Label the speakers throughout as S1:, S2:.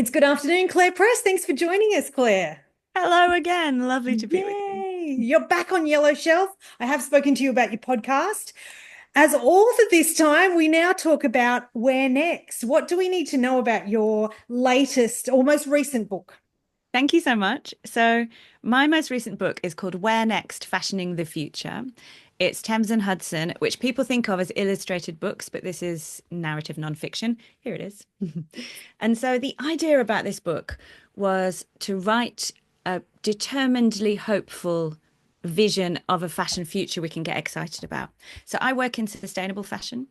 S1: It's good afternoon, Clare Press. Thanks for joining us, Claire.
S2: Hello again. Lovely to be with you.
S1: Yay! You're back on Yellow Shelf. I have spoken to you about your podcast. As author this time, we now talk about where next. What do we need to know about your latest, almost recent book?
S2: Thank you so much. So, my most recent book is called Where Next? Fashioning the Future. It's Thames and Hudson, which people think of as illustrated books, but this is narrative nonfiction. Here it is. And so, the idea about this book was to write a determinedly hopeful vision of a fashion future we can get excited about. So, I work in sustainable fashion,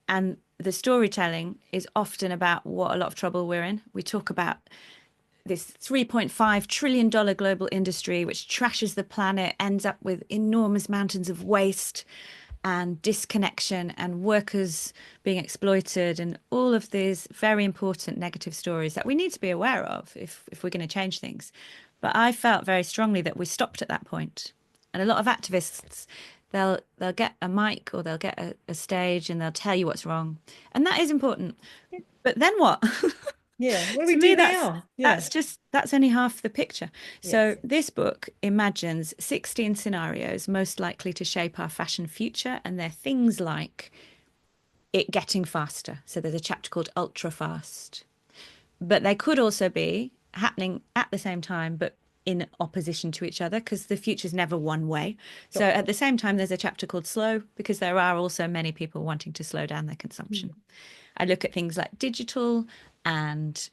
S2: and the storytelling is often about what a lot of trouble we're in. We talk about this $3.5 trillion global industry, which trashes the planet, ends up with enormous mountains of waste and disconnection and workers being exploited and all of these very important negative stories that we need to be aware of if we're going to change things. But I felt very strongly that we stopped at that point. And a lot of activists, they'll get a mic or they'll get a stage and they'll tell you what's wrong. And that is important. But then what?
S1: Yeah, what do we
S2: To
S1: do
S2: me,
S1: now? Yeah,
S2: that's only half the picture. So
S1: yes.
S2: this book imagines 16 scenarios most likely to shape our fashion future, and they're things like it getting faster. So there's a chapter called Ultra Fast, but they could also be happening at the same time, but in opposition to each other because the future's never one way. So
S1: Sure.
S2: at the same time, there's a chapter called Slow because there are also many people wanting to slow down their
S1: Mm.
S2: consumption. I look at things like digital and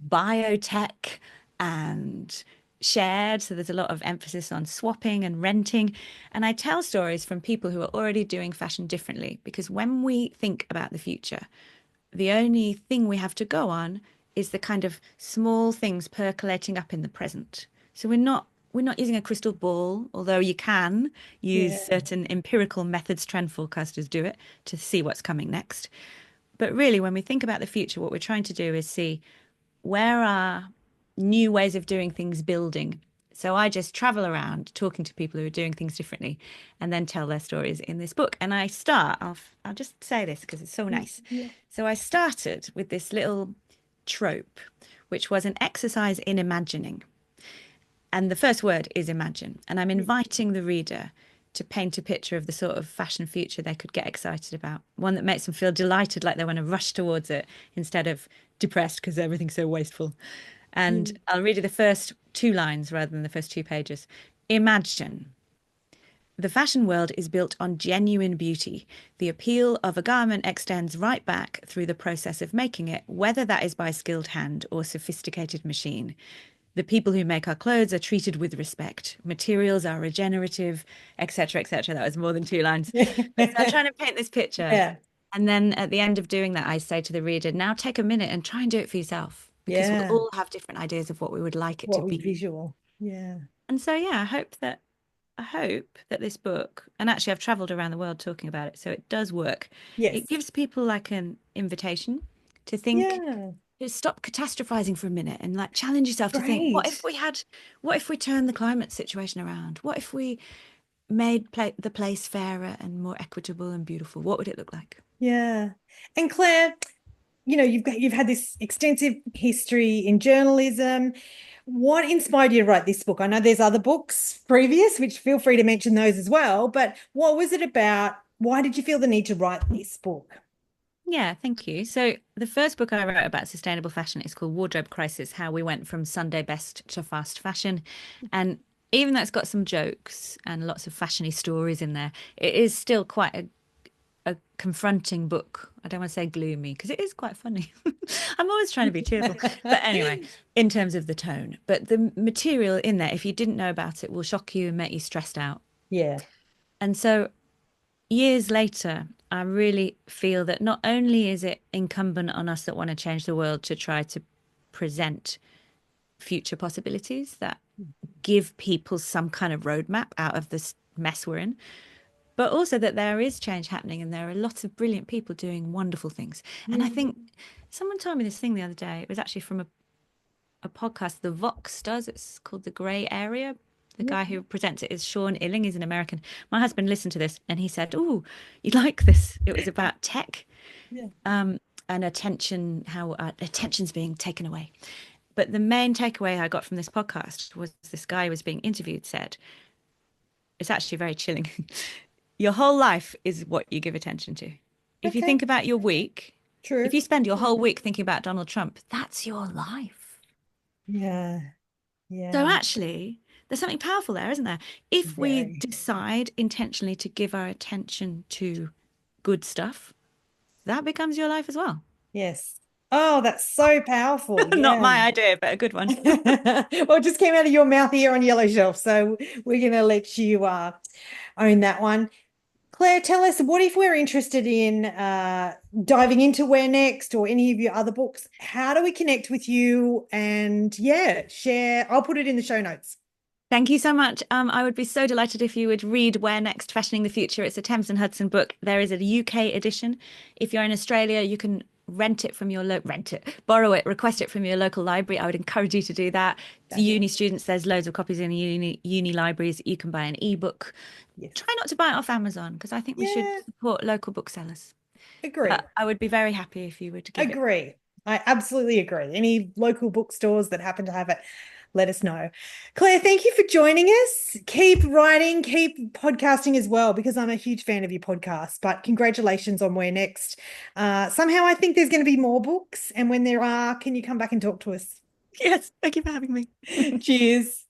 S2: biotech and shared. So there's a lot of emphasis on swapping and renting. And I tell stories from people who are already doing fashion differently because when we think about the future, the only thing we have to go on is the kind of small things percolating up in the present. So we're not using a crystal ball, although you can use
S1: Yeah.
S2: certain empirical methods, trend forecasters do it to see what's coming next. But really, when we think about the future, what we're trying to do is see where are new ways of doing things building. So I just travel around talking to people who are doing things differently and then tell their stories in this book. And I'll just say this because it's so nice.
S1: Yeah.
S2: So I started with this little trope, which was an exercise in imagining. And the first word is imagine. And I'm inviting the reader to paint a picture of the sort of fashion future they could get excited about, one that makes them feel delighted, like they want to rush towards it instead of depressed because everything's so wasteful. And
S1: Yeah.
S2: I'll read you the first two lines rather than the first two pages. Imagine. The fashion world is built on genuine beauty. The appeal of a garment extends right back through the process of making it, whether that is by skilled hand or sophisticated machine. The people who make our clothes are treated with respect. Materials are regenerative, etc., etc. That was more than two lines. But so I'm trying to paint this picture.
S1: Yeah.
S2: And then at the end of doing that, I say to the reader, now take a minute and try and do it for yourself, because we'll
S1: Yeah.
S2: all have different ideas of what we would like it to
S1: What we
S2: be.
S1: visual. Yeah.
S2: And so, yeah, I hope that this book, and actually I've traveled around the world talking about it, so it does work. It
S1: Yes.
S2: gives people like an invitation to think,
S1: Yeah.
S2: to stop catastrophizing for a minute and like challenge yourself to think,
S1: Great.
S2: what if we turned the climate situation around? What if we made the place fairer and more equitable and beautiful? What would it look like?
S1: Yeah. And Claire, you've had this extensive history in journalism. What inspired you to write this book? I know there's other books previous, which feel free to mention those as well, but what was it about? Why did you feel the need to write this book?
S2: Yeah, thank you. So the first book I wrote about sustainable fashion is called Wardrobe Crisis: How We Went from Sunday Best to Fast Fashion. And even though it's got some jokes and lots of fashiony stories in there, it is still quite a confronting book. I don't want to say gloomy because it is quite funny. I'm always trying to be cheerful. But anyway, in terms of the tone. But the material in there, if you didn't know about it, will shock you and make you stressed out.
S1: Yeah.
S2: And so years later, I really feel that not only is it incumbent on us that want to change the world to try to present future possibilities that give people some kind of roadmap out of this mess we're in, but also that there is change happening and there are lots of brilliant people doing wonderful things. And I
S1: Yeah.
S2: think someone told me this thing the other day. It was actually from a podcast the Vox does. It's called The Grey Area. The
S1: Yeah.
S2: guy who presents it is Sean Illing. He's an American. My husband listened to this and he said, "Oh, you like this?" It was about tech.
S1: Yeah.
S2: and attention, how attention's being taken away. But the main takeaway I got from this podcast was this guy who was being interviewed said, it's actually very chilling. Your whole life is what you give attention to. If you
S1: Okay.
S2: think about your week, if
S1: True.
S2: you spend your whole week thinking about Donald Trump, that's your life.
S1: Yeah.
S2: So
S1: Yeah.
S2: actually, there's something powerful there, isn't there? If we
S1: Very.
S2: decide intentionally to give our attention to good stuff, that becomes your life as well.
S1: Yes. Oh, that's so powerful.
S2: Not
S1: Yeah.
S2: my idea, but a good one.
S1: Well, it just came out of your mouth here on Yellow Shelf. So we're going to let you own that one. Claire, tell us, what if we're interested in diving into Where Next or any of your other books? How do we connect with you? And yeah, share. I'll put it in the show notes.
S2: Thank you so much. I would be so delighted if you would read Where Next, Fashioning the Future. It's a Thames and Hudson book. There is a UK edition. If you're in Australia, you can rent it from your borrow it, request it from your local library. I would encourage you to do that. To uni
S1: Fabulous.
S2: students, there's loads of copies in the uni libraries. You can buy an ebook.
S1: Yes.
S2: Try not to buy it off Amazon because I think we should
S1: Yeah,
S2: support local booksellers.
S1: agree.
S2: But I would be very happy if you would give it.
S1: Agree. I absolutely agree. Any local bookstores that happen to have it, let us know. Claire, thank you for joining us. Keep writing, keep podcasting as well, because I'm a huge fan of your podcast. But congratulations on Where Next. Somehow I think there's going to be more books. And when there are, can you come back and talk to us?
S2: Yes, thank you for having me.
S1: Cheers.